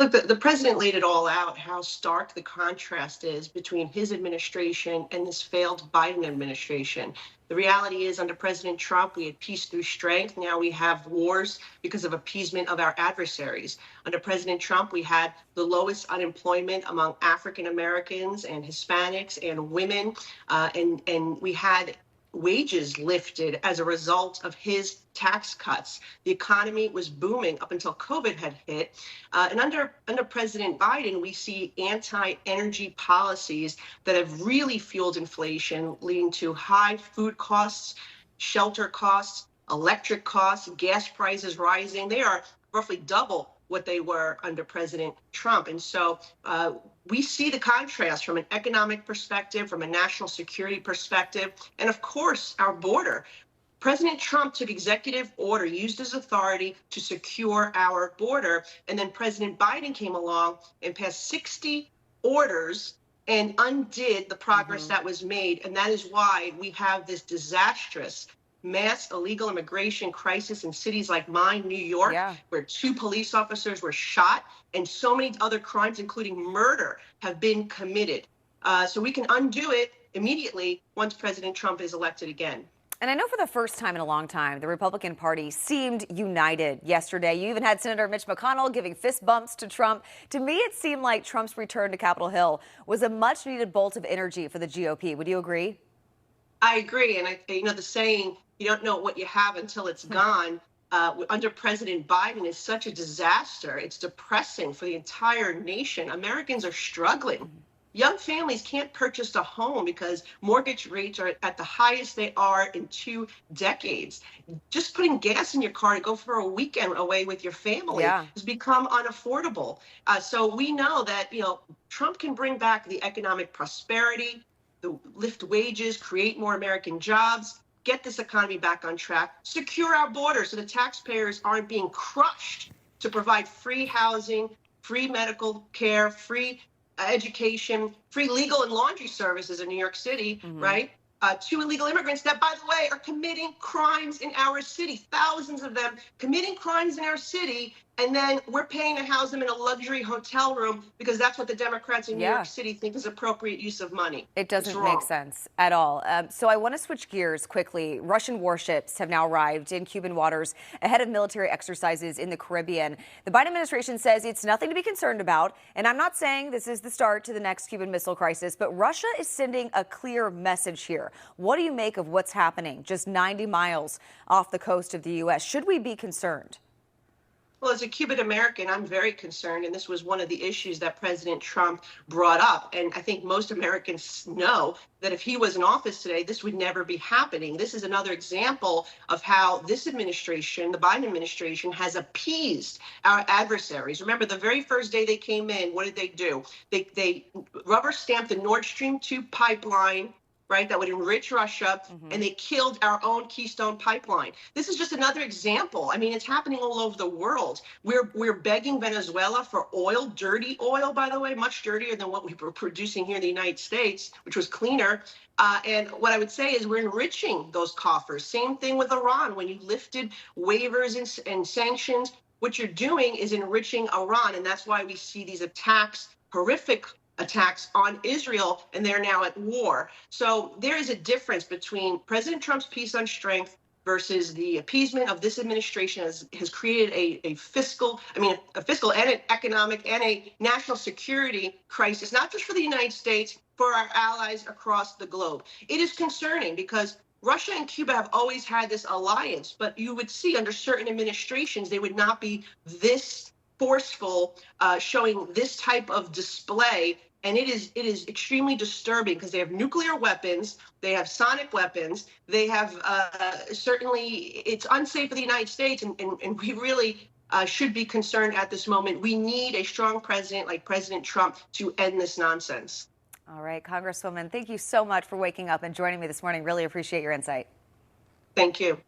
Look, the president laid it all out, how stark the contrast is between his administration and this failed Biden administration. The reality is, under President Trump, we had peace through strength. Now we have wars because of appeasement of our adversaries. Under President Trump, we had the lowest unemployment among African Americans and Hispanics and women, and we had wages lifted as a result of his tax cuts. The economy was booming up until COVID had hit. And under President Biden, we see anti-energy policies that have really fueled inflation, leading to high food costs, shelter costs, electric costs, gas prices rising. They are roughly double what they were under President Trump. And so we see the contrast from an economic perspective, from a national security perspective, and of course, our border. President Trump took executive order, used his authority to secure our border, and then President Biden came along and passed 60 orders and undid the progress that was made. And that is why we have this disastrous mass illegal immigration crisis in cities like mine, New York, where 2 police officers were shot and so many other crimes, including murder, have been committed. So we can undo it immediately once President Trump is elected again. And I know for the first time in a long time, the Republican Party seemed united yesterday. You even had Senator Mitch McConnell giving fist bumps to Trump. To me, it seemed like Trump's return to Capitol Hill was a much-needed bolt of energy for the GOP. Would you agree? I agree. And the saying, you don't know what you have until it's gone, under President Biden is such a disaster. It's depressing for the entire nation. Americans are struggling. Young families can't purchase a home because mortgage rates are at the highest they are in 2 decades. Just putting gas in your car to go for a weekend away with your family has become unaffordable. So we know that, Trump can bring back the economic prosperity, lift wages, create more American jobs, get this economy back on track, secure our border so the taxpayers aren't being crushed to provide free housing, free medical care, free education, free legal and laundry services in New York City, right? 2 illegal immigrants that, by the way, are committing crimes in our city, thousands of them committing crimes in our city, and then we're paying to house them in a luxury hotel room because that's what the Democrats in New York City think is appropriate use of money. It doesn't make sense at all. So I want to switch gears quickly. Russian warships have now arrived in Cuban waters ahead of military exercises in the Caribbean. The Biden administration says it's nothing to be concerned about. And I'm not saying this is the start to the next Cuban Missile Crisis, but Russia is sending a clear message here. What do you make of what's happening just 90 miles off the coast of the U.S.? Should we be concerned? Well, as a Cuban American, I'm very concerned, and this was one of the issues that President Trump brought up. And I think most Americans know that if he was in office today, this would never be happening. This is another example of how this administration, the Biden administration, has appeased our adversaries. Remember, the very first day they came in, what did they do? They rubber stamped the Nord Stream 2 pipeline, right, that would enrich Russia, and they killed our own Keystone pipeline. This is just another example. I mean, it's happening all over the world. We're begging Venezuela for oil, dirty oil, by the way, much dirtier than what we were producing here in the United States, which was cleaner. And what I would say is we're enriching those coffers. Same thing with Iran. When you lifted waivers and sanctions, what you're doing is enriching Iran, and that's why we see these attacks, horrific attacks on Israel, and they're now at war. So there is a difference between President Trump's peace on strength versus the appeasement of this administration has created a fiscal and an economic and a national security crisis, not just for the United States, for our allies across the globe. It is concerning because Russia and Cuba have always had this alliance, but you would see under certain administrations, they would not be this forceful, showing this type of display. And it is extremely disturbing because they have nuclear weapons, they have sonic weapons, they have certainly, it's unsafe for the United States, and we really should be concerned at this moment. We need a strong president like President Trump to end this nonsense. All right, Congresswoman, thank you so much for waking up and joining me this morning. Really appreciate your insight. Thank you.